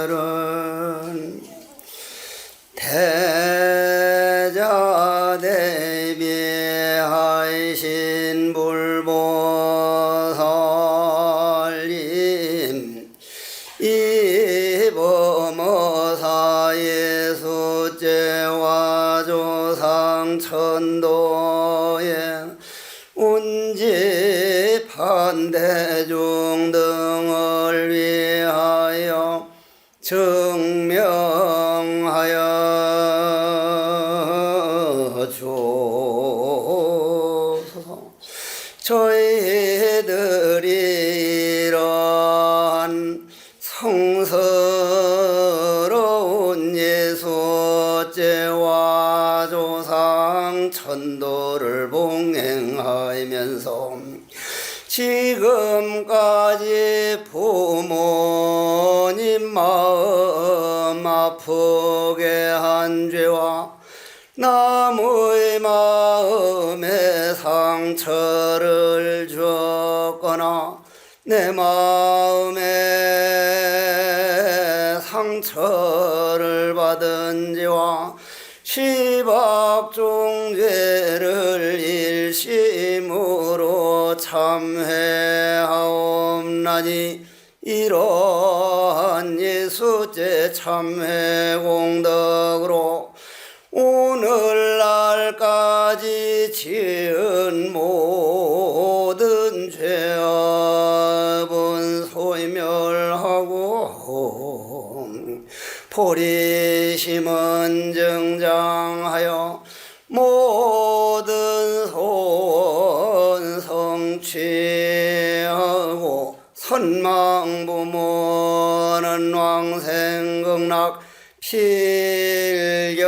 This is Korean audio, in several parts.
시심발은 대자 대비하신 불보살님 이범어사 예수제와 조상 천도에 운지 판대중 등을 위하여 증명하여 주소서. 저희들이 이러한 성스러운 예수제와 조상 천도를 봉행하면서 지금까지 부모님 마음 아프게 한 죄와 남의 마음에 상처를 주었거나 내 마음에 상처를 받은 죄와 시박종죄를 일심으로 참회하옵나니 이러한 예수제 참회 공덕으로 오늘날까지 지은 모든 죄업은 소멸하고 보리심은 증장하여 모든 소원 성취하고 선망부모는 왕생극락 필경성불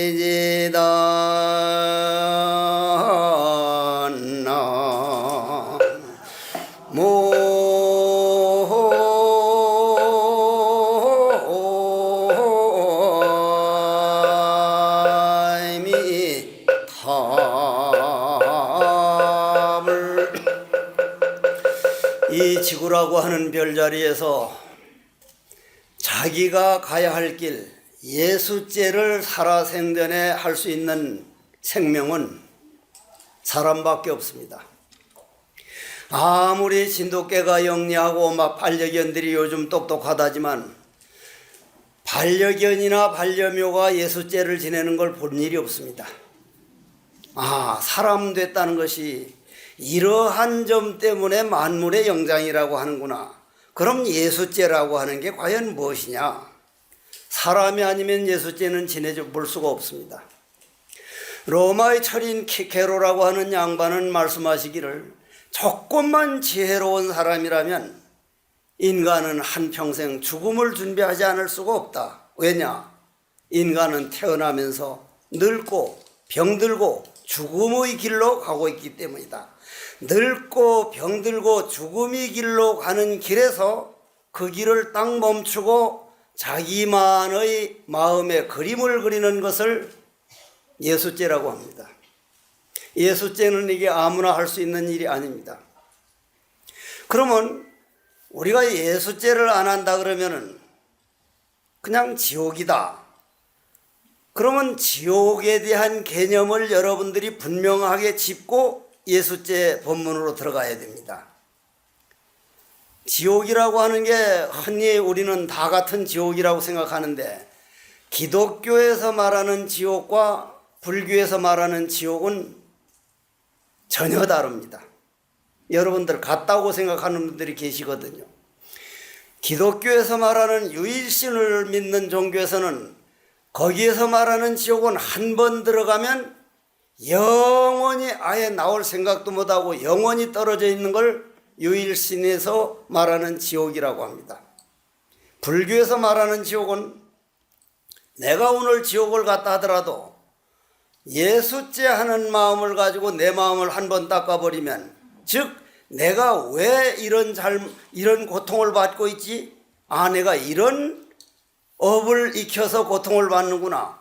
하여이지다. 이 지구라고 하는 별자리에서 자기가 가야 할 길, 예수죄를 살아생전에 할 수 있는 생명은 사람밖에 없습니다. 아무리 진돗개가 영리하고 막 반려견들이 요즘 똑똑하다지만 반려견이나 반려묘가 예수죄를 지내는 걸 본 일이 없습니다. 사람 됐다는 것이 이러한 점 때문에 만물의 영장이라고 하는구나. 그럼 예수죄라고 하는 게 과연 무엇이냐? 사람이 아니면 예수죄는 지내줘 볼 수가 없습니다. 로마의 철인 키케로라고 하는 양반은 말씀하시기를 조금만 지혜로운 사람이라면 인간은 한평생 죽음을 준비하지 않을 수가 없다. 왜냐? 인간은 태어나면서 늙고 병들고 죽음의 길로 가고 있기 때문이다. 늙고 병들고 죽음의 길로 가는 길에서 그 길을 딱 멈추고 자기만의 마음에 그림을 그리는 것을 예수죄라고 합니다. 예수죄는 이게 아무나 할 수 있는 일이 아닙니다. 그러면 우리가 예수죄를 안 한다 그러면은 그냥 지옥이다. 그러면 지옥에 대한 개념을 여러분들이 분명하게 짚고 예수죄 본문으로 들어가야 됩니다. 지옥이라고 하는 게 흔히 우리는 다 같은 지옥이라고 생각하는데 기독교에서 말하는 지옥과 불교에서 말하는 지옥은 전혀 다릅니다. 여러분들 같다고 생각하는 분들이 계시거든요. 기독교에서 말하는 유일신을 믿는 종교에서는 거기에서 말하는 지옥은 한 번 들어가면 영원히 아예 나올 생각도 못하고 영원히 떨어져 있는 걸 유일신에서 말하는 지옥이라고 합니다. 불교에서 말하는 지옥은 내가 오늘 지옥을 갔다 하더라도 예수죄 하는 마음을 가지고 내 마음을 한번 닦아버리면, 즉 내가 왜 이런 고통을 받고 있지? 내가 이런 업을 익혀서 고통을 받는구나.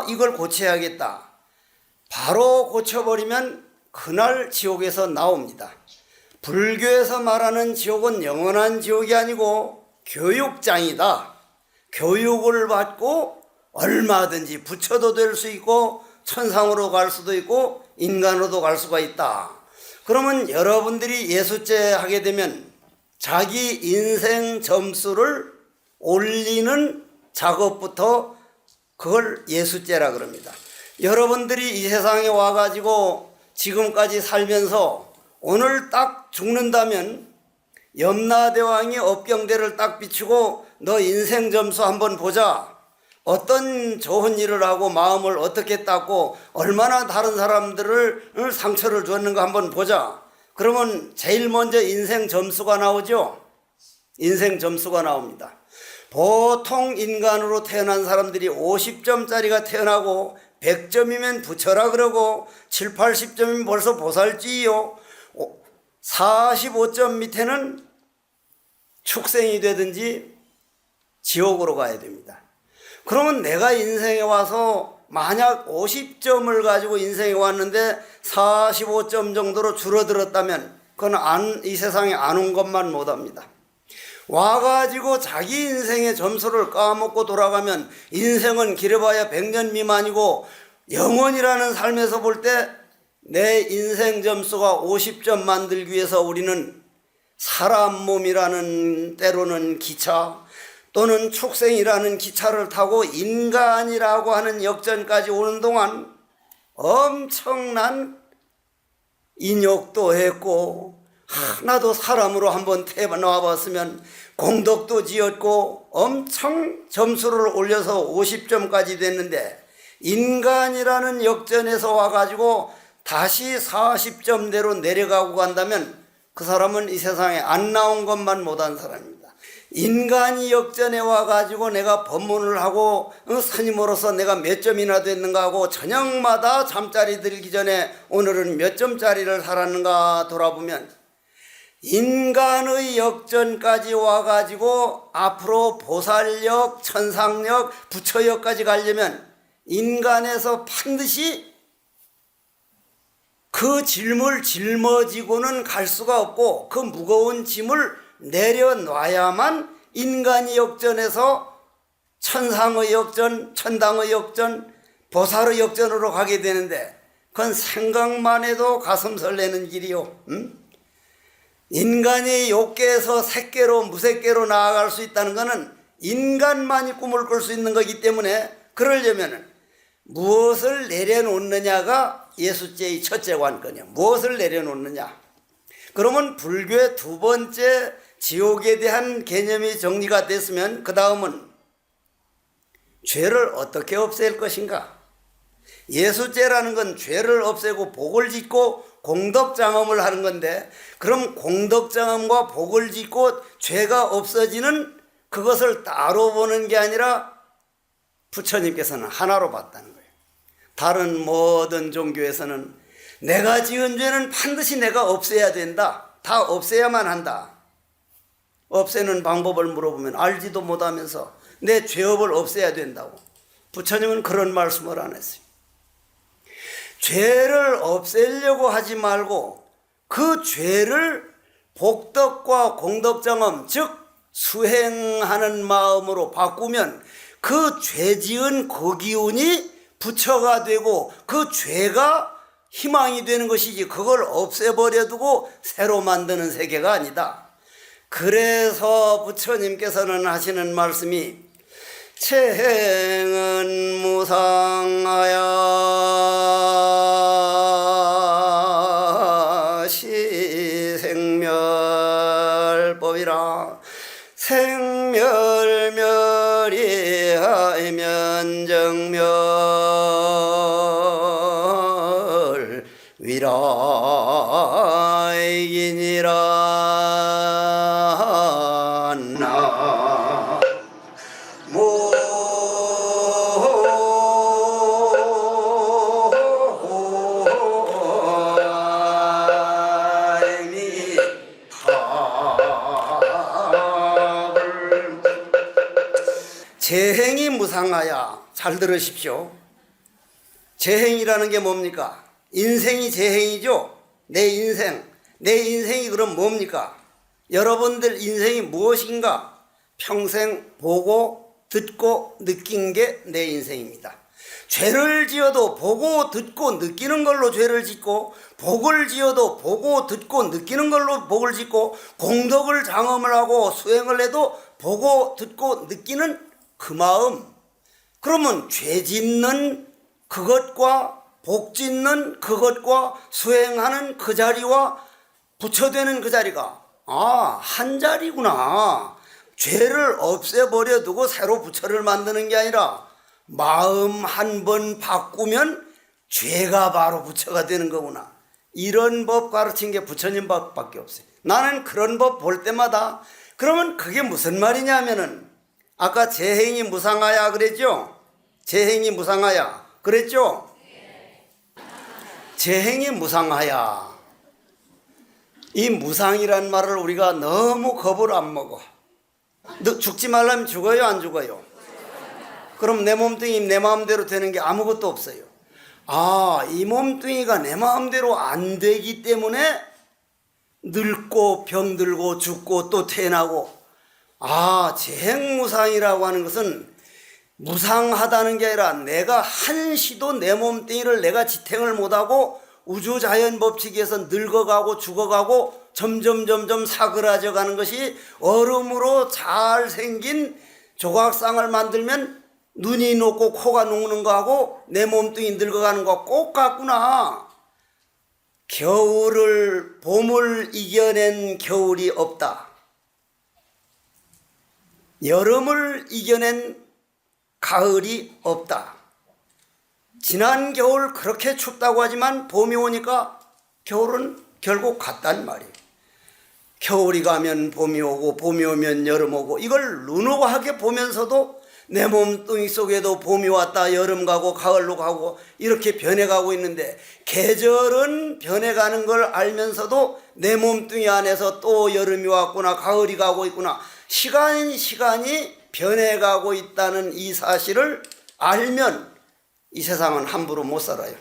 이걸 고쳐야겠다. 바로 고쳐버리면 그날 지옥에서 나옵니다. 불교에서 말하는 지옥은 영원한 지옥이 아니고 교육장이다. 교육을 받고 얼마든지 부처도 될 수 있고 천상으로 갈 수도 있고 인간으로도 갈 수가 있다. 그러면 여러분들이 예수죄 하게 되면 자기 인생 점수를 올리는 작업부터 그걸 예수죄라 그럽니다. 여러분들이 이 세상에 와가지고 지금까지 살면서 오늘 딱 죽는다면 염라대왕이 업경대를 딱 비추고 너 인생 점수 한번 보자. 어떤 좋은 일을 하고 마음을 어떻게 닦고 얼마나 다른 사람들을 상처를 줬는가 한번 보자. 그러면 제일 먼저 인생 점수가 나오죠. 인생 점수가 나옵니다. 보통 인간으로 태어난 사람들이 50점짜리가 태어나고 100점이면 부처라 그러고 7, 80점이면 벌써 보살지요. 45점 밑에는 축생이 되든지 지옥으로 가야 됩니다. 그러면 내가 인생에 와서 만약 50점을 가지고 인생에 왔는데 45점 정도로 줄어들었다면 그건 이 세상에 안 온 것만 못합니다. 와가지고 자기 인생의 점수를 까먹고 돌아가면 인생은 길어봐야 100년 미만이고 영원이라는 삶에서 볼 때 내 인생 점수가 50점 만들기 위해서 우리는 사람 몸이라는 때로는 기차 또는 축생이라는 기차를 타고 인간이라고 하는 역전까지 오는 동안 엄청난 인욕도 했고 하나도 사람으로 한번 태어나 봤으면 공덕도 지었고 엄청 점수를 올려서 50점까지 됐는데 인간이라는 역전에서 와가지고 다시 40점대로 내려가고 간다면 그 사람은 이 세상에 안 나온 것만 못한 사람입니다. 인간이 역전에 와가지고 내가 법문을 하고 스님으로서 내가 몇 점이나 됐는가 하고 저녁마다 잠자리 들기 전에 오늘은 몇 점짜리를 살았는가 돌아보면 인간의 역전까지 와가지고 앞으로 보살역, 천상역, 부처역까지 가려면 인간에서 반드시 그 짐을 짊어지고는 갈 수가 없고 그 무거운 짐을 내려놔야만 인간이 역전해서 천상의 역전, 천당의 역전, 보살의 역전으로 가게 되는데 그건 생각만 해도 가슴 설레는 길이요. 인간이 욕계에서 색계로 무색계로 나아갈 수 있다는 것은 인간만이 꿈을 꿀 수 있는 거기 때문에 그러려면 무엇을 내려놓느냐가 예수죄의 첫째 관건이야. 무엇을 내려놓느냐. 그러면 불교의 두 번째 지옥에 대한 개념이 정리가 됐으면 그 다음은 죄를 어떻게 없앨 것인가. 예수죄라는 건 죄를 없애고 복을 짓고 공덕장엄을 하는 건데 그럼 공덕장엄과 복을 짓고 죄가 없어지는 그것을 따로 보는 게 아니라 부처님께서는 하나로 봤다는 거예요. 다른 모든 종교에서는 내가 지은 죄는 반드시 내가 없애야 된다. 다 없애야만 한다. 없애는 방법을 물어보면 알지도 못하면서 내 죄업을 없애야 된다고. 부처님은 그런 말씀을 안 했어요. 죄를 없애려고 하지 말고 그 죄를 복덕과 공덕장엄 즉 수행하는 마음으로 바꾸면 그 죄 지은 그 기운이 부처가 되고 그 죄가 희망이 되는 것이지 그걸 없애버려 두고 새로 만드는 세계가 아니다. 그래서 부처님께서는 하시는 말씀이 체행은 무상하여 시생멸법이라. 생멸멸이하면 정멸 위라이니라. 나무 재행이 무상하야. 잘 들으십시오. 재행이라는 게 뭡니까? 인생이 재행이죠. 내 인생이 그럼 뭡니까? 여러분들 인생이 무엇인가? 평생 보고 듣고 느낀 게 내 인생입니다. 죄를 지어도 보고 듣고 느끼는 걸로 죄를 짓고, 복을 지어도 보고 듣고 느끼는 걸로 복을 짓고, 공덕을 장엄을 하고 수행을 해도 보고 듣고 느끼는 그 마음. 그러면 죄 짓는 그것과 복 짓는 그것과 수행하는 그 자리와 부처되는 그 자리가 한 자리구나. 죄를 없애버려 두고 새로 부처를 만드는 게 아니라 마음 한 번 바꾸면 죄가 바로 부처가 되는 거구나. 이런 법 가르친 게 부처님 법밖에 없어요. 나는 그런 법 볼 때마다 그러면 그게 무슨 말이냐 하면은 아까 재행이 무상하야 그랬죠? 재행이 무상하야 그랬죠? 재행이 무상하야. 이 무상이란 말을 우리가 너무 겁을 안 먹어. 너 죽지 말라면 죽어요, 안 죽어요? 그럼 내 몸뚱이 내 마음대로 되는 게 아무것도 없어요. 이 몸뚱이가 내 마음대로 안 되기 때문에 늙고 병들고 죽고 또 태어나고. 재행무상이라고 하는 것은 무상하다는 게 아니라 내가 한시도 내 몸뚱이를 내가 지탱을 못하고 우주자연 법칙에서 늙어가고 죽어가고 점점 사그라져 가는 것이 얼음으로 잘 생긴 조각상을 만들면 눈이 녹고 코가 녹는 거하고 내 몸뚱이 늙어가는 거 꼭 같구나. 봄을 이겨낸 겨울이 없다. 여름을 이겨낸 가을이 없다. 지난 겨울 그렇게 춥다고 하지만 봄이 오니까 겨울은 결국 같단 말이에요. 겨울이 가면 봄이 오고 봄이 오면 여름 오고, 이걸 누누하게 보면서도 내 몸뚱이 속에도 봄이 왔다 여름 가고 가을로 가고 이렇게 변해가고 있는데, 계절은 변해가는 걸 알면서도 내 몸뚱이 안에서 또 여름이 왔구나 가을이 가고 있구나, 시간이 변해가고 있다는 이 사실을 알면 이 세상은 함부로 못 살아요.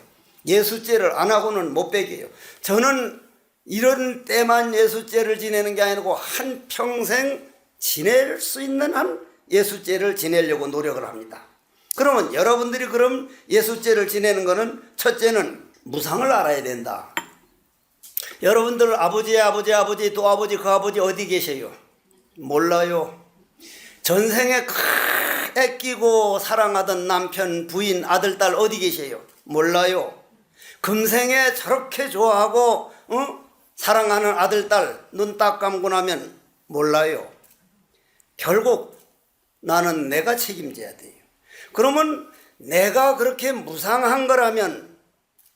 예수죄를 안 하고는 못 베겨요. 저는 이런 때만 예수죄를 지내는 게 아니고 한평생 지낼 수 있는 한 예수죄를 지내려고 노력을 합니다. 그러면 여러분들이 그럼 예수죄를 지내는 거는 첫째는 무상을 알아야 된다. 여러분들 아버지 또 아버지 그 아버지 어디 계세요? 몰라요. 전생에 애끼고 사랑하던 남편 부인 아들 딸 어디 계세요? 몰라요. 금생에 저렇게 좋아하고 사랑하는 아들 딸 눈 딱 감고 나면 몰라요. 결국 나는 내가 책임져야 돼요. 그러면 내가 그렇게 무상한 거라면,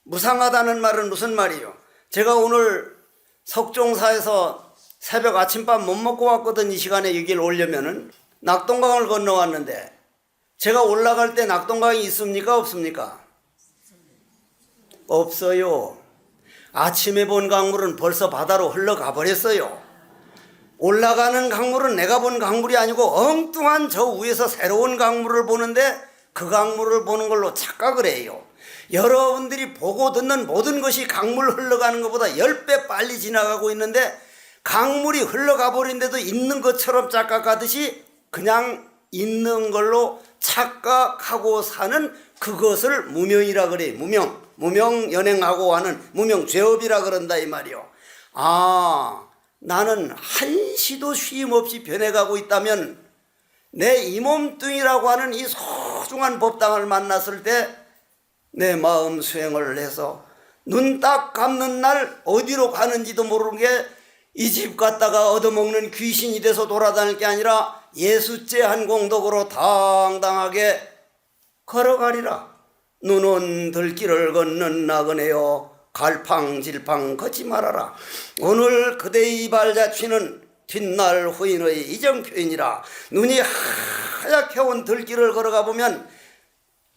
무상하다는 말은 무슨 말이에요? 제가 오늘 석종사에서 새벽 아침밥 못 먹고 왔거든. 이 시간에 여기를 오려면은 낙동강을 건너왔는데, 제가 올라갈 때 낙동강이 있습니까 없습니까? 없어요. 아침에 본 강물은 벌써 바다로 흘러가 버렸어요. 올라가는 강물은 내가 본 강물이 아니고 엉뚱한 저 위에서 새로운 강물을 보는데 그 강물을 보는 걸로 착각을 해요. 여러분들이 보고 듣는 모든 것이 강물 흘러가는 것보다 10배 빨리 지나가고 있는데, 강물이 흘러가 버린데도 있는 것처럼 착각하듯이 그냥 있는 걸로 착각하고 사는 그것을 무명이라 그래. 무명 연행하고 하는 무명죄업이라 그런다 이 말이요. 나는 한시도 쉼 없이 변해가고 있다면 내 이 몸뚱이라고 하는 이 소중한 법당을 만났을 때 내 마음 수행을 해서 눈 딱 감는 날 어디로 가는지도 모르는 게 이 집 갔다가 얻어먹는 귀신이 돼서 돌아다닐 게 아니라 예수죄 한 공덕으로 당당하게 걸어가리라. 눈은 들길을 걷는 나그네여 갈팡질팡 걷지 말아라. 오늘 그대의 발자취는 뒷날 후인의 이정표이니라. 눈이 하얗게 온 들길을 걸어가 보면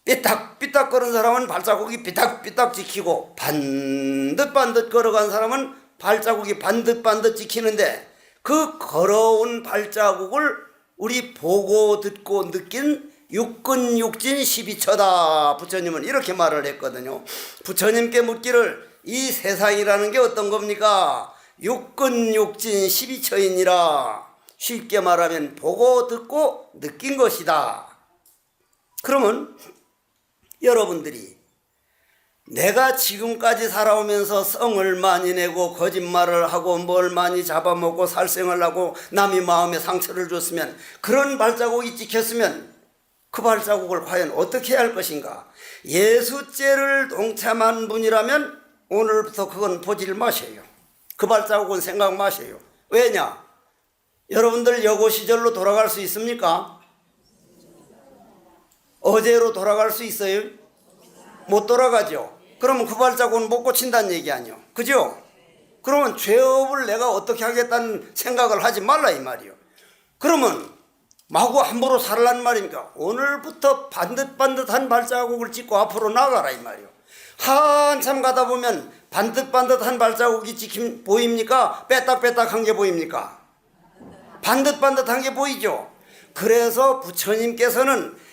삐딱삐딱 걸은 사람은 발자국이 삐딱삐딱 지키고, 반듯반듯 걸어간 사람은 발자국이 반듯반듯 지키는데, 그 걸어온 발자국을 우리 보고 듣고 느낀 육근 육진 12처다. 부처님은 이렇게 말을 했거든요. 부처님께 묻기를 이 세상이라는 게 어떤 겁니까? 육근 육진 12처이니라. 쉽게 말하면 보고 듣고 느낀 것이다. 그러면 여러분들이 내가 지금까지 살아오면서 성을 많이 내고 거짓말을 하고 뭘 많이 잡아먹고 살생을 하고 남의 마음에 상처를 줬으면, 그런 발자국이 찍혔으면 그 발자국을 과연 어떻게 해야 할 것인가? 예수죄를 동참한 분이라면 오늘부터 그건 보질 마셔요. 그 발자국은 생각 마셔요. 왜냐? 여러분들 여고 시절로 돌아갈 수 있습니까? 어제로 돌아갈 수 있어요? 못 돌아가죠. 그러면 그 발자국은 못 고친다는 얘기 아니요, 그죠? 그러면 죄업을 내가 어떻게 하겠다는 생각을 하지 말라 이 말이요. 그러면 마구 함부로 살라는 말입니까? 오늘부터 반듯반듯한 발자국을 찍고 앞으로 나가라 이 말이요. 한참 가다 보면 반듯반듯한 발자국이 보입니까? 빼딱빼딱한 게 보입니까? 반듯반듯한 게 보이죠. 그래서 부처님께서는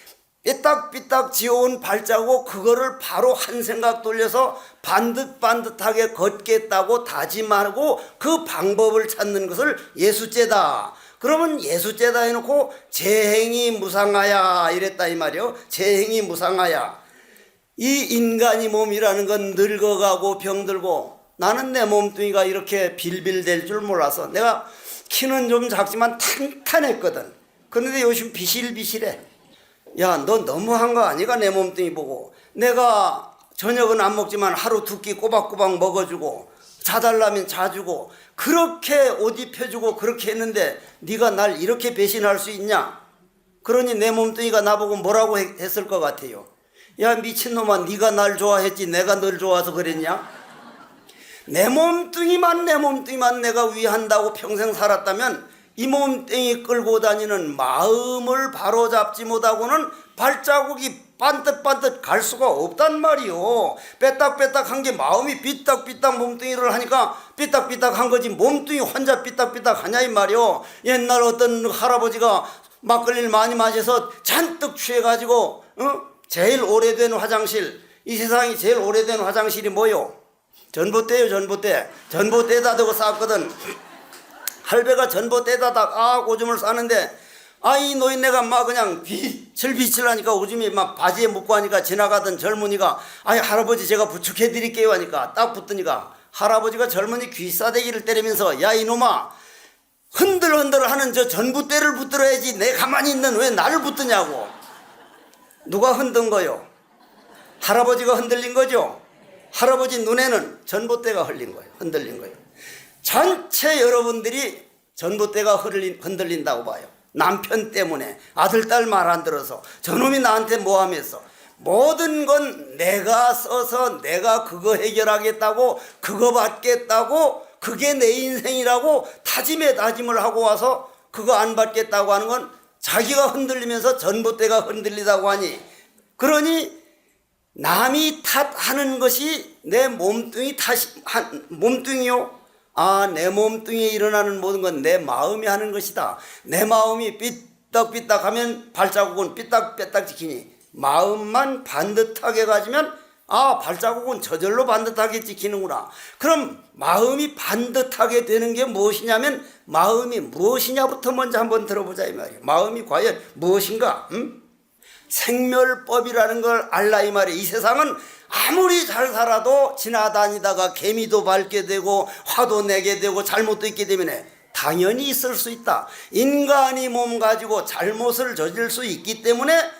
삐딱삐딱 지어온 발자국, 그거를 바로 한 생각 돌려서 반듯반듯하게 걷겠다고 다짐하고 그 방법을 찾는 것을 예수죄다. 그러면 예수죄다 해놓고 재행이 무상하야 이랬다 이 말이요. 재행이 무상하야. 이 인간이 몸이라는 건 늙어가고 병들고, 나는 내 몸뚱이가 이렇게 빌빌댈 줄 몰라서 내가 키는 좀 작지만 탄탄했거든. 그런데 요즘 비실비실해. 야, 너 너무한 거 아니가? 내 몸뚱이 보고. 내가 저녁은 안 먹지만 하루 두 끼 꼬박꼬박 먹어주고 자달라면 자주고 그렇게 옷 입혀주고 그렇게 했는데 네가 날 이렇게 배신할 수 있냐? 그러니 내 몸뚱이가 나보고 뭐라고 했을 것 같아요? 야, 미친놈아, 네가 날 좋아했지 내가 널 좋아서 그랬냐? 내 몸뚱이만 내가 위한다고 평생 살았다면 이 몸뚱이 끌고 다니는 마음을 바로잡지 못하고는 발자국이 반듯반듯 갈 수가 없단 말이요. 빼딱빼딱한 게 마음이 삐딱삐딱 몸뚱이를 하니까 삐딱삐딱한 거지, 몸뚱이 혼자 삐딱삐딱하냐 이 말이요. 옛날 어떤 할아버지가 막걸리를 많이 마셔서 잔뜩 취해가지고 제일 오래된 화장실, 이 세상이 제일 오래된 화장실이 뭐요? 전봇대요. 전봇대에다 대고 쌌거든. 할배가 전봇대에다 오줌을 싸는데, 이 노인네가 막 그냥 빛을 하니까 오줌이 막 바지에 묻고 하니까 지나가던 젊은이가 할아버지 제가 부축해 드릴게요 하니까 딱 붙더니까 할아버지가 젊은이 귀싸대기를 때리면서, 야 이놈아, 흔들흔들 하는 저 전봇대를 붙들어야지 내 가만히 있는 왜 나를 붙드냐고. 누가 흔든 거요? 할아버지가 흔들린 거죠. 할아버지 눈에는 전봇대가 흔들린 거예요. 전체 여러분들이 전봇대가 흔들린다고 봐요. 남편 때문에, 아들 딸 말 안 들어서, 저놈이 나한테 뭐 하면서, 모든 건 내가 써서 내가 그거 해결하겠다고, 그거 받겠다고, 그게 내 인생이라고 다짐에 다짐을 하고 와서 그거 안 받겠다고 하는 건 자기가 흔들리면서 전봇대가 흔들리다고 하니, 그러니 남이 탓하는 것이 내 몸뚱이 몸뚱이요. 내 몸뚱이에 일어나는 모든 건 내 마음이 하는 것이다. 내 마음이 삐딱삐딱하면 발자국은 삐딱삐딱 지키니, 마음만 반듯하게 가지면 발자국은 저절로 반듯하게 지키는구나. 그럼 마음이 반듯하게 되는 게 무엇이냐면, 마음이 무엇이냐부터 먼저 한번 들어보자 이 말이에요. 마음이 과연 무엇인가? 생멸법이라는 걸 알라 이 말이에요. 이 세상은 아무리 잘 살아도 지나다니다가 개미도 밟게 되고 화도 내게 되고 잘못도 있기 때문에 당연히 있을 수 있다. 인간이 몸 가지고 잘못을 저질 수 있기 때문에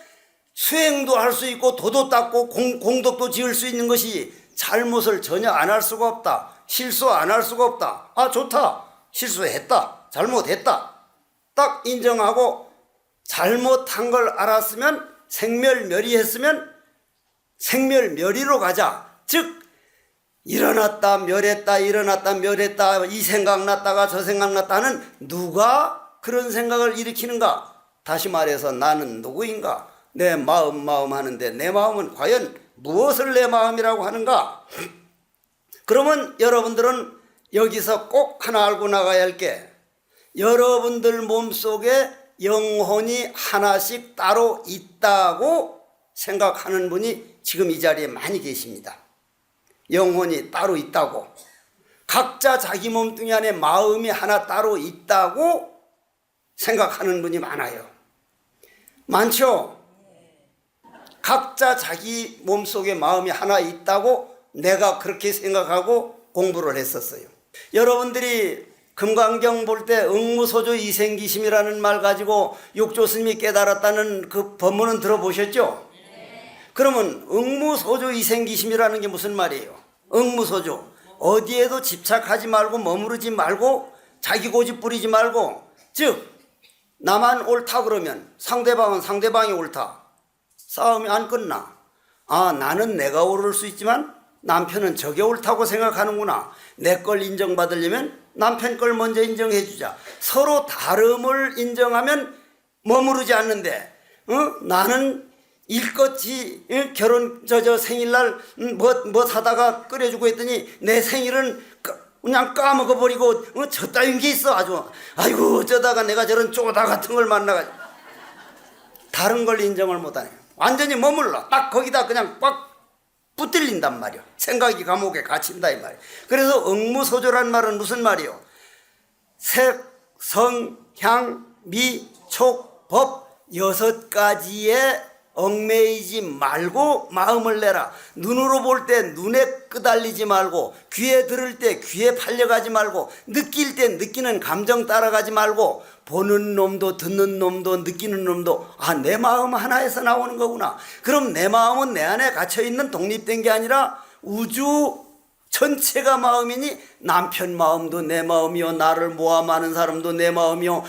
수행도 할 수 있고 도도 닦고 공덕도 지을 수 있는 것이, 잘못을 전혀 안 할 수가 없다. 실수 안 할 수가 없다. 좋다, 실수했다, 잘못했다, 딱 인정하고 잘못한 걸 알았으면, 생멸멸의했으면 생멸멸의로 가자. 즉 일어났다 멸했다 일어났다 멸했다, 이 생각났다가 저 생각났다 하는, 누가 그런 생각을 일으키는가? 다시 말해서 나는 누구인가? 내 마음 하는데 내 마음은 과연 무엇을 내 마음이라고 하는가? 그러면 여러분들은 여기서 꼭 하나 알고 나가야 할 게, 여러분들 몸속에 영혼이 하나씩 따로 있다고 생각하는 분이 지금 이 자리에 많이 계십니다. 영혼이 따로 있다고, 각자 자기 몸뚱이 안에 마음이 하나 따로 있다고 생각하는 분이 많아요. 많죠? 각자 자기 몸속에 마음이 하나 있다고 내가 그렇게 생각하고 공부를 했었어요. 여러분들이 금강경 볼 때 응무소조 이생기심이라는 말 가지고 육조 스님이 깨달았다는 그 법문은 들어보셨죠? 그러면 응무소조 이생기심이라는 게 무슨 말이에요? 응무소조, 어디에도 집착하지 말고 머무르지 말고 자기 고집 부리지 말고, 즉 나만 옳다 그러면 상대방은 상대방이 옳다, 싸움이 안 끝나. 아, 나는 내가 옳을 수 있지만 남편은 저게 옳다고 생각하는구나. 내 걸 인정받으려면 남편 걸 먼저 인정해 주자. 서로 다름을 인정하면 머무르지 않는데, 나는 일껏이 결혼 생일날 뭐 사다가 끓여주고 했더니 내 생일은 그냥 까먹어버리고 저 따윈 게 있어. 아주 아이고 어쩌다가 내가 저런 쪼다 같은 걸 만나가지고. 다른 걸 인정을 못하네. 완전히 머물러 딱 거기다 그냥 꽉 붙들린단 말이요. 생각이 감옥에 갇힌다 이 말이에요. 그래서 응무소조란 말은 무슨 말이요? 색, 성, 향, 미, 촉, 법 6가지에 얽매이지 말고 마음을 내라. 눈으로 볼 때 눈에 끄달리지 말고, 귀에 들을 때 귀에 팔려가지 말고, 느낄 때 느끼는 감정 따라가지 말고, 보는 놈도 듣는 놈도 느끼는 놈도 내 마음 하나에서 나오는 거구나. 그럼 내 마음은 내 안에 갇혀있는 독립된 게 아니라 우주 전체가 마음이니 남편 마음도 내 마음이요, 나를 모함하는 사람도 내 마음이요,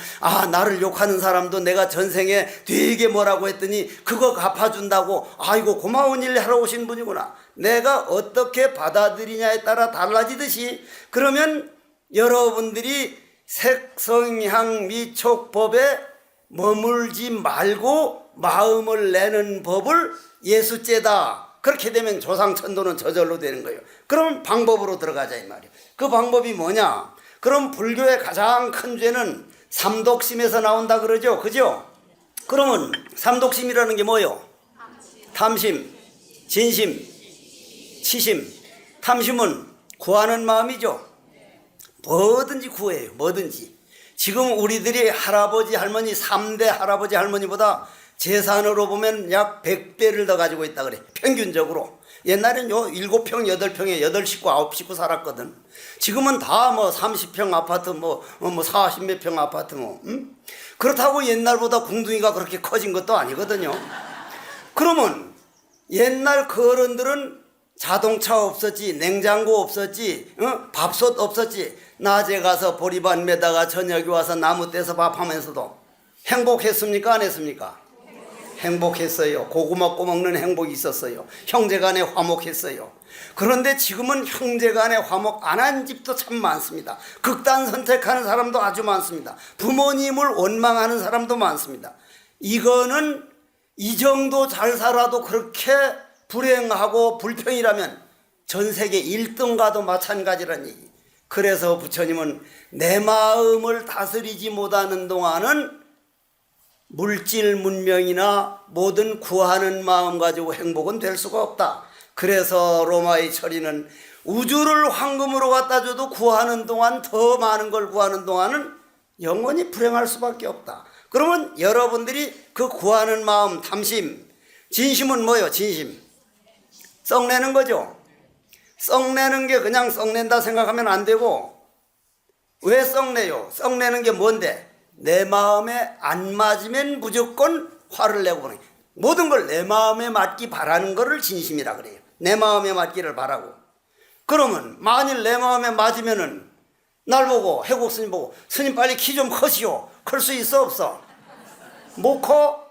나를 욕하는 사람도 내가 전생에 되게 뭐라고 했더니 그거 갚아준다고 아이고 고마운 일 하러 오신 분이구나. 내가 어떻게 받아들이냐에 따라 달라지듯이, 그러면 여러분들이 색성향 미촉법에 머물지 말고 마음을 내는 법을 예수죄다. 그렇게 되면 조상천도는 저절로 되는 거예요. 그럼 방법으로 들어가자 이 말이에요. 그 방법이 뭐냐? 그럼 불교의 가장 큰 죄는 삼독심에서 나온다 그러죠. 그죠? 그러면 삼독심이라는 게 뭐예요? 탐심, 진심, 치심. 탐심은 구하는 마음이죠. 뭐든지 구해요. 뭐든지. 지금 우리들이 할아버지 할머니 3대 할아버지 할머니보다 재산으로 보면 약 100배를 더 가지고 있다 그래. 평균적으로. 옛날엔 7평, 8평에 8식구, 9식구 살았거든. 지금은 다 30평 아파트, 40몇 평 아파트 그렇다고 옛날보다 궁둥이가 그렇게 커진 것도 아니거든요. 그러면 옛날 그 어른들은 자동차 없었지, 냉장고 없었지, 밥솥 없었지. 낮에 가서 보리밭 매다가 저녁에 와서 나무 떼서 밥하면서도 행복했습니까? 안 했습니까? 행복했어요. 고구마 꼬먹는 행복이 있었어요. 형제간에 화목했어요. 그런데 지금은 형제간에 화목 안 한 집도 참 많습니다. 극단 선택하는 사람도 아주 많습니다. 부모님을 원망하는 사람도 많습니다. 이거는 이 정도 잘 살아도 그렇게 불행하고 불평이라면 전 세계 1등과도 마찬가지라는 얘기. 그래서 부처님은 내 마음을 다스리지 못하는 동안은 물질 문명이나 모든 구하는 마음 가지고 행복은 될 수가 없다. 그래서 로마의 철이는 우주를 황금으로 갖다 줘도 구하는 동안, 더 많은 걸 구하는 동안은 영원히 불행할 수밖에 없다. 그러면 여러분들이 그 구하는 마음, 탐심, 진심은 뭐예요? 진심. 썩내는 거죠. 썩내는 게 그냥 썩낸다 생각하면 안 되고, 왜 썩내요? 썩내는 게 뭔데? 내 마음에 안 맞으면 무조건 화를 내고 보는, 모든 걸 내 마음에 맞기 바라는 거를 진심이라 그래요. 내 마음에 맞기를 바라고. 그러면 만일 내 마음에 맞으면은 날 보고, 해국 스님 보고, 스님 빨리 키 좀 커시오. 클 수 있어 없어? 못 커?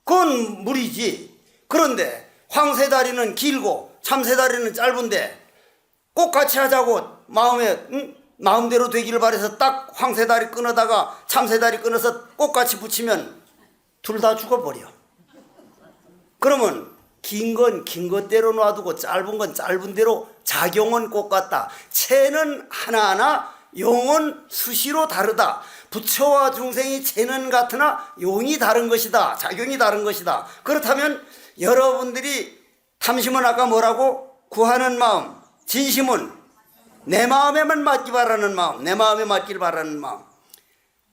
그건 무리지. 그런데 황새다리는 길고 참새다리는 짧은데 꼭 같이 하자고 마음대로 되기를 바라서 딱 황새다리 끊어다가 참새다리 끊어서 꽃같이 붙이면 둘 다 죽어버려. 그러면 긴 건 긴 것대로 놔두고 짧은 건 짧은 대로 작용은 꽃같다. 채는 하나하나 용은 수시로 다르다. 부처와 중생이 재는 같으나 용이 다른 것이다. 작용이 다른 것이다. 그렇다면 여러분들이 탐심은 아까 뭐라고? 구하는 마음. 진심은 내 마음에만 맞기 바라는 마음. 내 마음에 맞기를 바라는 마음.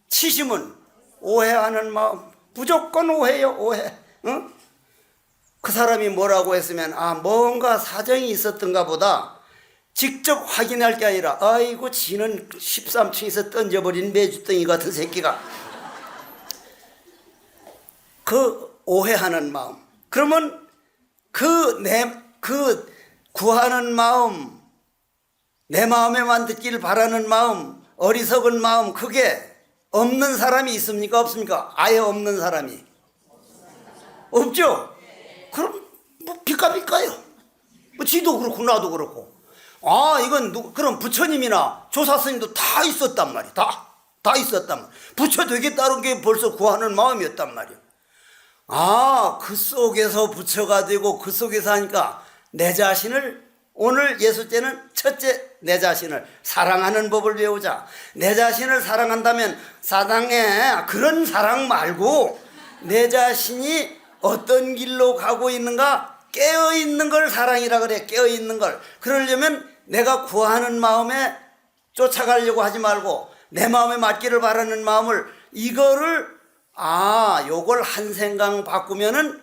치심은 오해하는 마음. 무조건 오해요. 오해. 응? 그 사람이 뭐라고 했으면 뭔가 사정이 있었던가 보다 직접 확인할 게 아니라 아이고 지는 13층에서 던져버린 메주덩이 같은 새끼가, 그 오해하는 마음. 그러면 그 구하는 마음, 내 마음에만 듣기를 바라는 마음, 어리석은 마음, 그게 없는 사람이 있습니까? 없습니까? 아예 없는 사람이 없죠? 그럼 비까비까요. 지도 그렇고 나도 그렇고. 이건 그럼 부처님이나 조사스님도 다 있었단 말이야. 다 있었단 말이야. 부처 되겠다는 게 벌써 구하는 마음이었단 말이야. 그 속에서 부처가 되고 그 속에서 하니까 내 자신을, 오늘 예수제는 첫째 내 자신을 사랑하는 법을 배우자. 내 자신을 사랑한다면 사랑해. 그런 사랑 말고 내 자신이 어떤 길로 가고 있는가 깨어있는 걸 사랑이라 그래. 깨어있는 걸. 그러려면 내가 구하는 마음에 쫓아가려고 하지 말고 내 마음에 맞기를 바라는 마음을, 이거를 요걸 한 생각 바꾸면은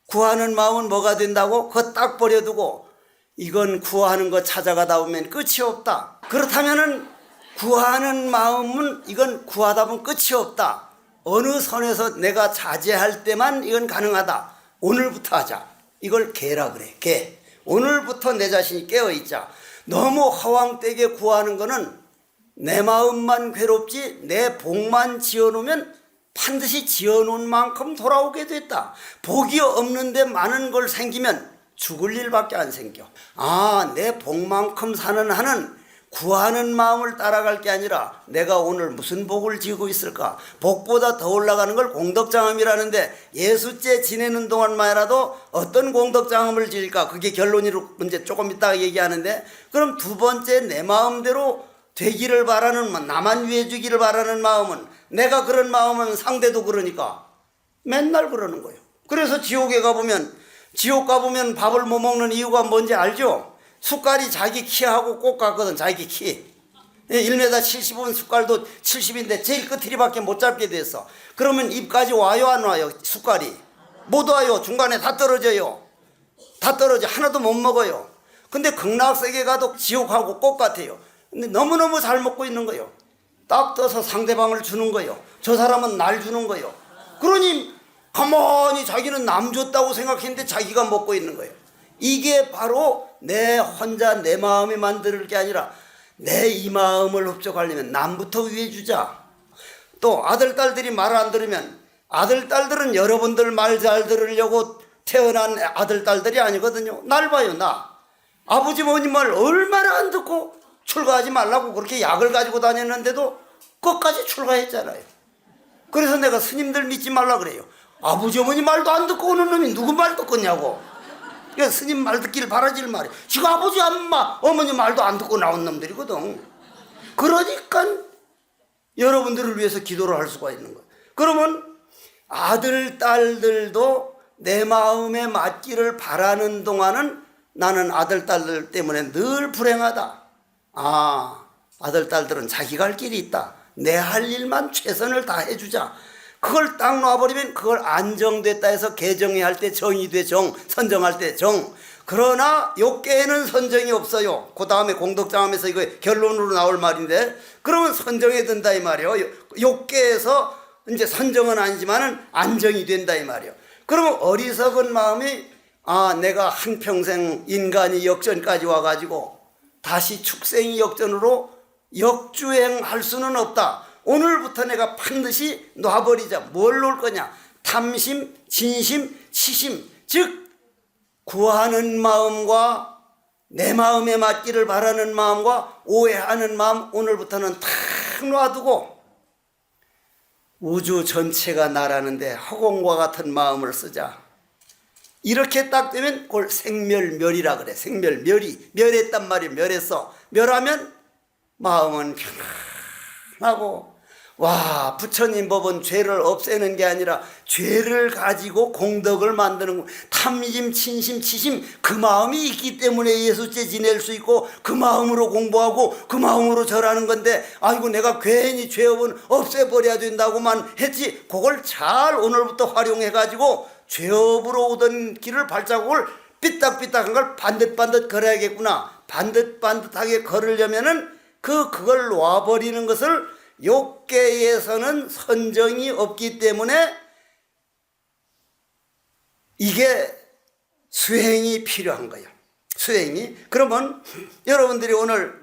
구하는 마음은 뭐가 된다고? 그거 딱 버려두고 이건 구하는 거 찾아가다 보면 끝이 없다. 그렇다면은 구하는 마음은, 이건 구하다 보면 끝이 없다. 어느 선에서 내가 자제할 때만 이건 가능하다. 오늘부터 하자. 이걸 개라 그래. 개. 오늘부터 내 자신이 깨어있자. 너무 허황되게 구하는 거는 내 마음만 괴롭지 내 복만 지어놓으면 반드시 지어놓은 만큼 돌아오게 됐다. 복이 없는데 많은 걸 생기면 죽을 일밖에 안 생겨. 내 복만큼 사는 한은 구하는 마음을 따라갈 게 아니라 내가 오늘 무슨 복을 지고 있을까? 복보다 더 올라가는 걸 공덕장엄이라는데, 예수제 지내는 동안만이라도 어떤 공덕장엄을 지을까? 그게 결론으로 이제 조금 이따가 얘기하는데, 그럼 두 번째 내 마음대로 되기를 바라는, 나만 위해 주기를 바라는 마음은, 내가 그런 마음은 상대도 그러니까 맨날 그러는 거예요. 그래서 지옥 가보면 밥을 못 먹는 이유가 뭔지 알죠? 숟갈이 자기 키하고 꼭 같거든. 자기 키. 1m 70은 숟갈도 70인데 제일 끝이리밖에 못 잡게 됐어. 그러면 입까지 와요 안 와요? 숟갈이 못 와요. 중간에 다 떨어져요. 다 떨어져. 하나도 못 먹어요. 근데 극락세계 가도 지옥하고 꼭 같아요. 근데 너무너무 잘 먹고 있는 거예요. 딱 떠서 상대방을 주는 거예요. 저 사람은 날 주는 거예요. 그러니 가만히 자기는 남 줬다고 생각했는데 자기가 먹고 있는 거예요. 이게 바로 내 혼자 내 마음에 만들 게 아니라 내 이 마음을 흡족하려면 남부터 위해 주자. 또 아들 딸들이 말 안 들으면, 아들 딸들은 여러분들 말 잘 들으려고 태어난 아들 딸들이 아니거든요. 날 봐요. 나 아버지 어머님 말 얼마나 안 듣고 출가하지 말라고 그렇게 약을 가지고 다녔는데도 끝까지 출가했잖아요. 그래서 내가 스님들 믿지 말라 그래요. 아버지 어머니 말도 안 듣고 오는 놈이 누구 말 듣겠냐고. 그러니까 스님 말 듣기를 바라질 말이에요. 지금 아버지 어머니 말도 안 듣고 나온 놈들이거든. 그러니까 여러분들을 위해서 기도를 할 수가 있는 거예요. 그러면 아들 딸들도 내 마음에 맞기를 바라는 동안은 나는 아들 딸들 때문에 늘 불행하다. 아들 딸들은 자기 갈 길이 있다. 내 할 일만 최선을 다해주자. 그걸 딱 놔버리면 그걸 안정됐다 해서 개정해야 할 때 정이 돼. 정, 선정할 때 정. 그러나 욕계에는 선정이 없어요. 그 다음에 공덕장엄에서 이거 결론으로 나올 말인데, 그러면 선정이 된다 이 말이에요. 욕계에서 이제 선정은 아니지만은 안정이 된다 이 말이에요. 그러면 어리석은 마음이 내가 한평생 인간이 역전까지 와가지고 다시 축생이 역전으로 역주행할 수는 없다. 오늘부터 내가 반드시 놔버리자. 뭘 놓을 거냐? 탐심, 진심, 치심, 즉 구하는 마음과 내 마음에 맞기를 바라는 마음과 오해하는 마음, 오늘부터는 탁 놔두고 우주 전체가 나라는데 허공과 같은 마음을 쓰자. 이렇게 딱 되면 그걸 생멸멸이라 그래. 생멸멸이 멸했단 말이에요. 멸했어. 멸하면 마음은 편안하고, 와, 부처님 법은 죄를 없애는 게 아니라 죄를 가지고 공덕을 만드는, 탐심, 친심, 치심, 그 마음이 있기 때문에 예수죄 지낼 수 있고 그 마음으로 공부하고 그 마음으로 절하는 건데, 아이고 내가 괜히 죄업은 없애버려야 된다고만 했지, 그걸 잘 오늘부터 활용해 가지고 죄업으로 오던 길을 발자국을 삐딱삐딱한 걸 반듯반듯 걸어야겠구나. 반듯반듯하게 걸으려면은 그걸 놓아버리는 것을, 욕계에서는 선정이 없기 때문에 이게 수행이 필요한 거예요. 수행이. 그러면 여러분들이 오늘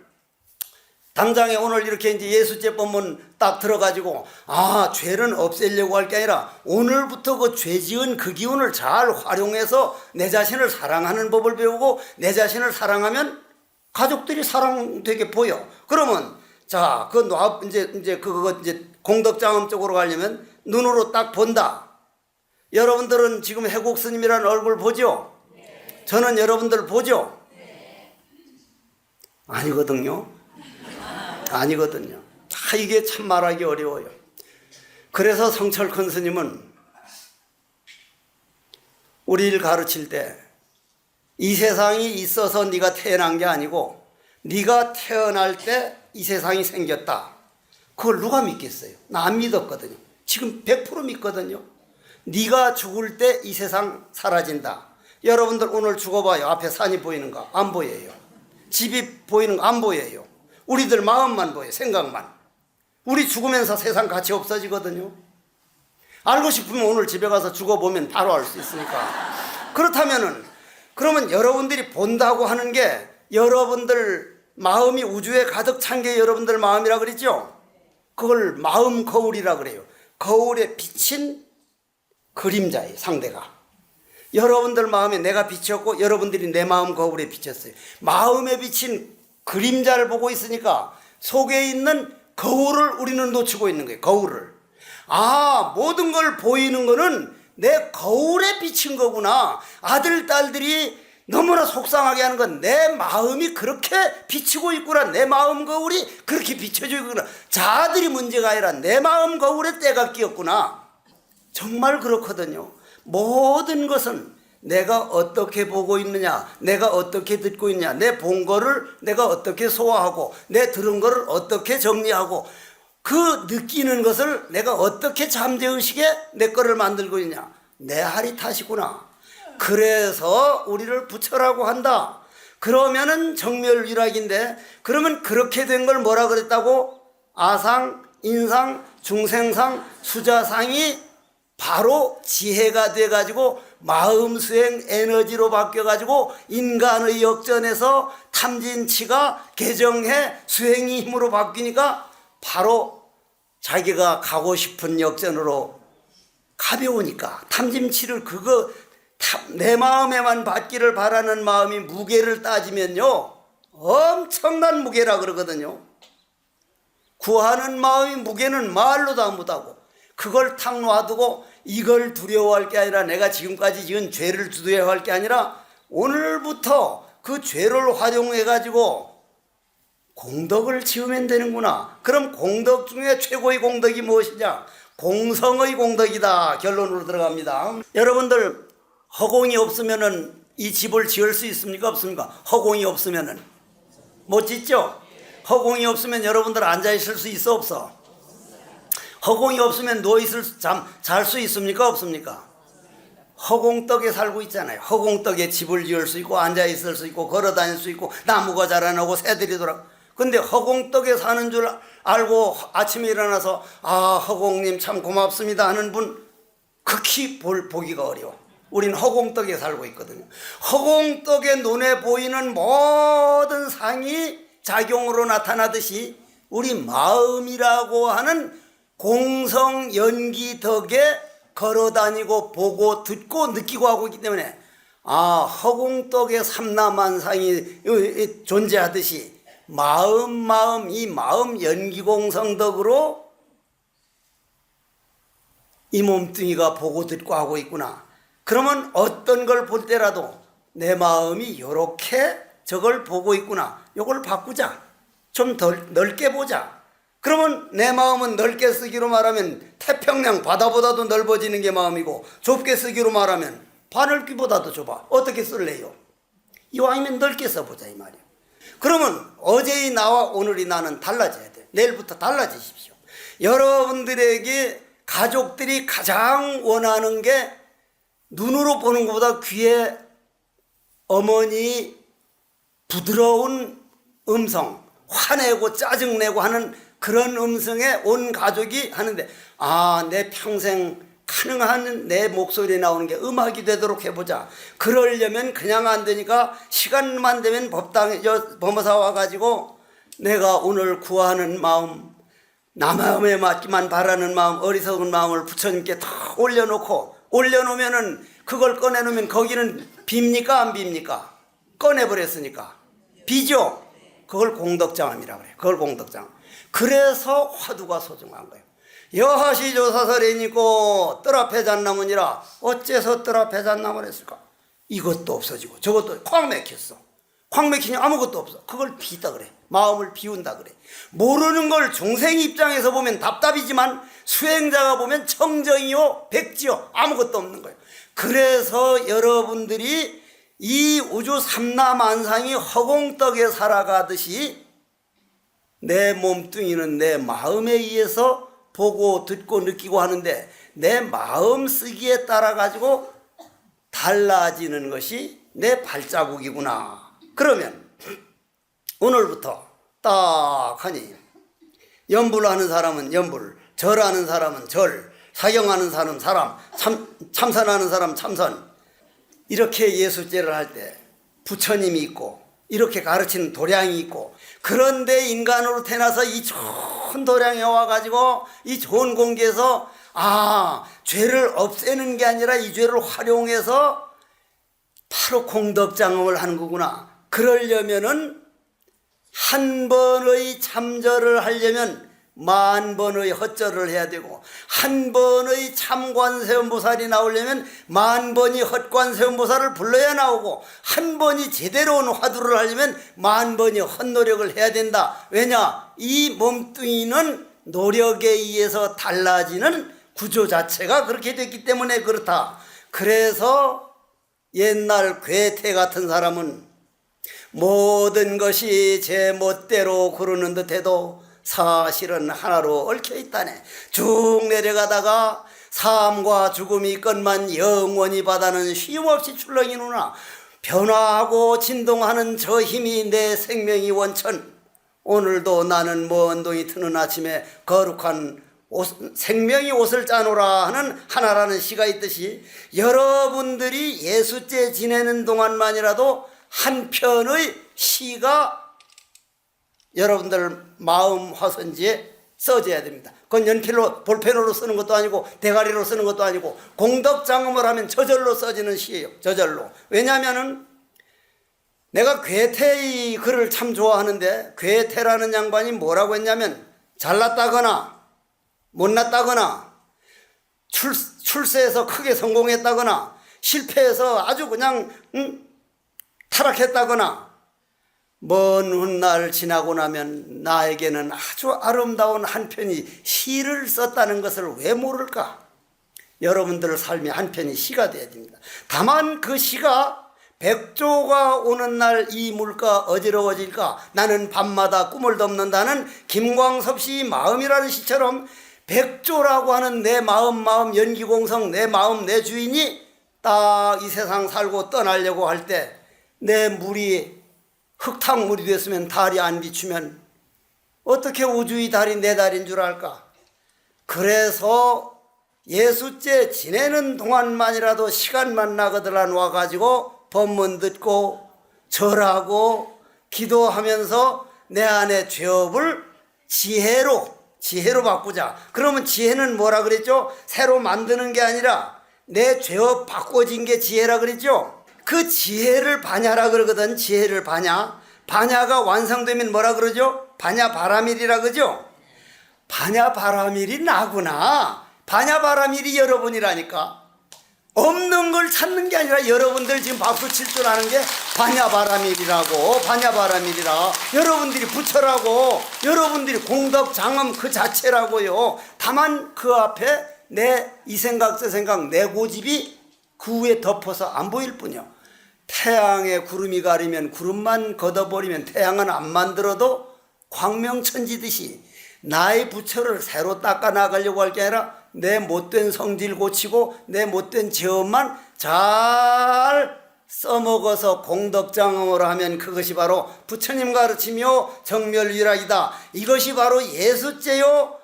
당장에 오늘 이렇게 이제 예수죄 법문 딱 들어가지고, 아, 죄는 없애려고 할 게 아니라 오늘부터 그 죄 지은 그 기운을 잘 활용해서 내 자신을 사랑하는 법을 배우고, 내 자신을 사랑하면 가족들이 사랑되게 보여. 그러면 자, 이제 공덕장엄 쪽으로 가려면 눈으로 딱 본다. 여러분들은 지금 해국 스님이라는 얼굴 보죠? 저는 여러분들 보죠? 아니거든요. 아니거든요. 이게 참 말하기 어려워요. 그래서 성철 큰 스님은 우리를 가르칠 때, 이 세상이 있어서 네가 태어난 게 아니고 네가 태어날 때 이 세상이 생겼다. 그걸 누가 믿겠어요? 나 안 믿었거든요. 지금 100% 믿거든요. 네가 죽을 때 이 세상 사라진다. 여러분들 오늘 죽어봐요. 앞에 산이 보이는가? 안 보여요. 집이 보이는 거 안 보여요. 우리들 마음만 보여요. 생각만. 우리 죽으면서 세상 같이 없어지거든요. 알고 싶으면 오늘 집에 가서 죽어보면 바로 알 수 있으니까. 그러면 여러분들이 본다고 하는 게, 여러분들 마음이 우주에 가득 찬 게 여러분들 마음이라 그랬죠? 그걸 마음 거울이라 그래요. 거울에 비친 그림자예요, 상대가. 여러분들 마음에 내가 비쳤고 여러분들이 내 마음 거울에 비쳤어요. 마음에 비친 그림자를 보고 있으니까 속에 있는 거울을 우리는 놓치고 있는 거예요. 거울을. 아, 모든 걸 보이는 거는 내 거울에 비친 거구나. 아들, 딸들이 너무나 속상하게 하는 건 내 마음이 그렇게 비치고 있구나. 내 마음 거울이 그렇게 비춰지고 있구나. 자아들이 문제가 아니라 내 마음 거울에 때가 끼었구나. 정말 그렇거든요. 모든 것은 내가 어떻게 보고 있느냐, 내가 어떻게 듣고 있느냐, 내 본 거를 내가 어떻게 소화하고, 내 들은 거를 어떻게 정리하고, 그 느끼는 것을 내가 어떻게 잠재의식에 내 거를 만들고 있냐. 내 할이 탓이구나. 그래서 우리를 부처라고 한다. 그러면은 정멸위락인데, 그러면 그렇게 된 걸 뭐라 그랬다고? 아상, 인상, 중생상, 수자상이 바로 지혜가 돼가지고 마음수행 에너지로 바뀌어가지고 인간의 역전에서 탐진치가 개정해 수행이 힘으로 바뀌니까 바로 자기가 가고 싶은 역전으로 가벼우니까, 탐진치를 내 마음에만 받기를 바라는 마음이 무게를 따지면요, 엄청난 무게라 그러거든요. 구하는 마음이 무게는 말로도 안 못하고, 그걸 탁 놔두고 이걸 두려워할 게 아니라, 내가 지금까지 지은 죄를 두려워할 게 아니라 오늘부터 그 죄를 활용해 가지고 공덕을 지으면 되는구나. 그럼 공덕 중에 최고의 공덕이 무엇이냐? 공성의 공덕이다. 결론으로 들어갑니다. 여러분들, 허공이 없으면은 이 집을 지을 수 있습니까? 없습니까? 허공이 없으면은 못 짓죠? 허공이 없으면 여러분들 앉아 있을 수 있어? 없어? 허공이 없으면 잘 수 있습니까? 없습니까? 허공떡에 살고 있잖아요. 허공떡에 집을 지을 수 있고, 앉아 있을 수 있고, 걸어 다닐 수 있고, 나무가 자라나고 새들이 돌아. 근데 허공떡에 사는 줄 알고 아침에 일어나서 아, 허공님 참 고맙습니다 하는 분 극히 보기가 어려워. 우린 허공떡에 살고 있거든요. 허공떡에 눈에 보이는 모든 상이 작용으로 나타나듯이 우리 마음이라고 하는 공성 연기 덕에 걸어다니고 보고 듣고 느끼고 하고 있기 때문에, 아, 허공떡에 삼라만상이 존재하듯이 이 마음 연기공성 덕으로 이 몸뚱이가 보고 듣고 하고 있구나. 그러면 어떤 걸 볼 때라도 내 마음이 이렇게 저걸 보고 있구나. 이걸 바꾸자. 좀 덜 넓게 보자. 그러면 내 마음은 넓게 쓰기로 말하면 태평양 바다보다도 넓어지는 게 마음이고, 좁게 쓰기로 말하면 바늘귀보다도 좁아. 어떻게 쓸래요? 이왕이면 넓게 써보자 이 말이에요. 그러면 어제의 나와 오늘의 나는 달라져야 돼. 내일부터 달라지십시오. 여러분들에게 가족들이 가장 원하는 게 눈으로 보는 것보다 귀에 어머니 부드러운 음성, 화내고 짜증내고 하는 그런 음성에 온 가족이 하는데, 아, 내 평생 가능한 내 목소리 나오는 게 음악이 되도록 해보자. 그러려면 그냥 안 되니까 시간만 되면 법무사 와가지고 내가 오늘 구하는 마음, 나 마음에 맞기만 바라는 마음, 어리석은 마음을 부처님께 다 올려놓으면은 그걸 꺼내놓으면 거기는 빕니까 안 빕니까? 꺼내버렸으니까 비죠. 그걸 공덕장엄이라고 그래요. 그걸 공덕장엄. 그래서 화두가 소중한 거예요. 여하시 조사설이니고 뜰 앞에 잣나무니라. 어째서 뜰 앞에 잣나무를 했을까? 이것도 없어지고 저것도 콱 막혔어. 콱 막히니 아무것도 없어. 그걸 비다 그래. 마음을 비운다 그래. 모르는 걸 중생 입장에서 보면 답답이지만 수행자가 보면 청정이요 백지요 아무것도 없는 거예요. 그래서 여러분들이 이 우주 삼라만상이 허공떡에 살아가듯이 내 몸뚱이는 내 마음에 의해서 보고 듣고 느끼고 하는데, 내 마음 쓰기에 따라 가지고 달라지는 것이 내 발자국이구나. 그러면 오늘부터 딱 하니 염불하는 사람은 염불, 절하는 사람은 절, 사경하는 사람은 사람, 참선하는 사람 참선. 이렇게 예수제를 할 때 부처님이 있고 이렇게 가르치는 도량이 있고, 그런데 인간으로 태어나서 이 좋은 도량에 와가지고 이 좋은 공기에서 죄를 없애는 게 아니라 이 죄를 활용해서 바로 공덕장엄을 하는 거구나. 그러려면은 한 번의 참절을 하려면 만 번의 헛절을 해야 되고, 한 번의 참관세음보살이 나오려면 만 번이 헛관세음보살을 불러야 나오고, 한 번이 제대로 온 화두를 하려면 만 번이 헛노력을 해야 된다. 왜냐? 이 몸뚱이는 노력에 의해서 달라지는 구조 자체가 그렇게 됐기 때문에 그렇다. 그래서 옛날 괴테 같은 사람은 모든 것이 제 멋대로 구르는 듯해도 사실은 하나로 얽혀있다네. 쭉 내려가다가 삶과 죽음이 있건만 영원히 바다는 쉼없이 출렁이누나. 변화하고 진동하는 저 힘이 내 생명이 원천. 오늘도 나는 먼 동이 트는 아침에 거룩한 생명이 옷을 짜노라 하는 하나라는 시가 있듯이, 여러분들이 예수제 지내는 동안만이라도 한 편의 시가 여러분들 마음 화선지에 써져야 됩니다. 그건 연필로 볼펜으로 쓰는 것도 아니고 대가리로 쓰는 것도 아니고 공덕장엄을 하면 저절로 써지는 시예요. 저절로. 왜냐하면은 내가 괴테의 글을 참 좋아하는데, 괴테라는 양반이 뭐라고 했냐면, 잘났다거나 못났다거나 출세해서 크게 성공했다거나 실패해서 아주 그냥 타락했다거나, 먼 훗날 지나고 나면 나에게는 아주 아름다운 한 편이 시를 썼다는 것을 왜 모를까? 여러분들 삶의 한 편이 시가 되어야 됩니다. 다만 그 시가 백조가 오는 날 이 물가 어지러워질까, 나는 밤마다 꿈을 덮는다는 김광섭 씨 마음이라는 시처럼, 백조라고 하는 내 마음 연기공성, 내 마음 내 주인이 딱 이 세상 살고 떠나려고 할 때 내 물이 흙탕물이 됐으면 달이 안 비추면 어떻게 우주의 달이 내 달인 줄 알까? 그래서 예수제 지내는 동안만이라도 시간만 나거들란 와가지고 법문 듣고 절하고 기도하면서 내 안에 죄업을 지혜로 바꾸자. 그러면 지혜는 뭐라 그랬죠? 새로 만드는 게 아니라 내 죄업 바꿔진 게 지혜라 그랬죠? 그 지혜를 반야라 그러거든. 지혜를 반야. 반야가 완성되면 뭐라 그러죠? 반야바라밀이라 그러죠? 반야바라밀이 나구나. 반야바라밀이 여러분이라니까. 없는 걸 찾는 게 아니라 여러분들 지금 박수 칠 줄 아는 게 반야바라밀이라고. 반야바라밀이라 여러분들이 부처라고, 여러분들이 공덕장엄 그 자체라고요. 다만 그 앞에 내 이 생각 저 생각 내 고집이 그 위에 덮어서 안 보일 뿐이요. 태양에 구름이 가리면 구름만 걷어버리면 태양은 안 만들어도 광명천지듯이 나의 부처를 새로 닦아 나가려고 할 게 아니라 내 못된 성질 고치고 내 못된 죄업만 잘 써먹어서 공덕장엄으로 하면 그것이 바로 부처님 가르치며 정멸위락이다. 이것이 바로 예수죄요.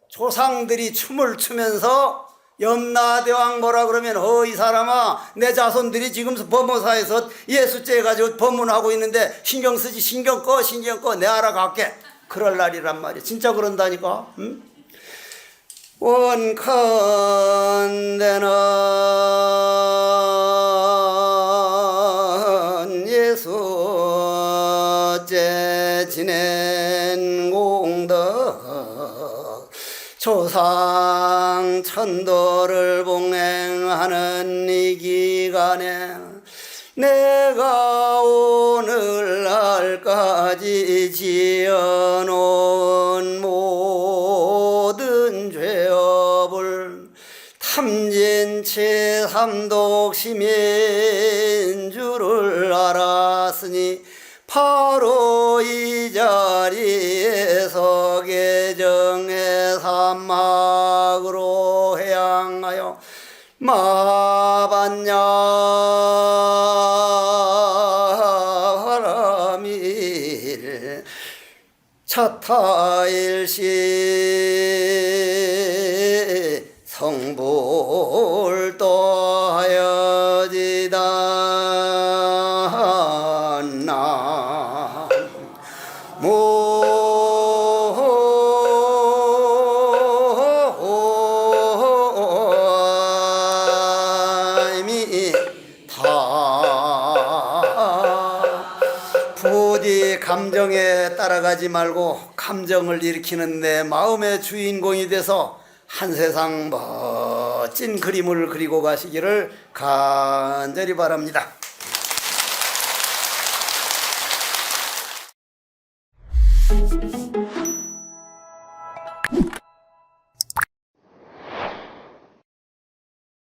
조상들이 춤을 추면서 염라대왕 뭐라 그러면 이 사람아, 내 자손들이 지금 범어사에서 예수죄 가지고 법문하고 있는데 신경 쓰지. 신경 꺼 내 알아갈게. 그럴 날이란 말이야. 진짜 그런다니까. 응? 원컨대는 예수죄 지낸 공덕 조상 천도를 봉행하는 이 기간에 내가 오늘날까지 지어놓은 모든 죄업을 탐진치 삼독심인 줄을 알았으니 바로 이 자리에서 개정의 산막으로 해양하여 마반야 바라밀 차타일시 성불도 하여지다. 부디 감정에 따라가지 말고 감정을 일으키는 내 마음의 주인공이 돼서 한 세상 멋진 그림을 그리고 가시기를 간절히 바랍니다.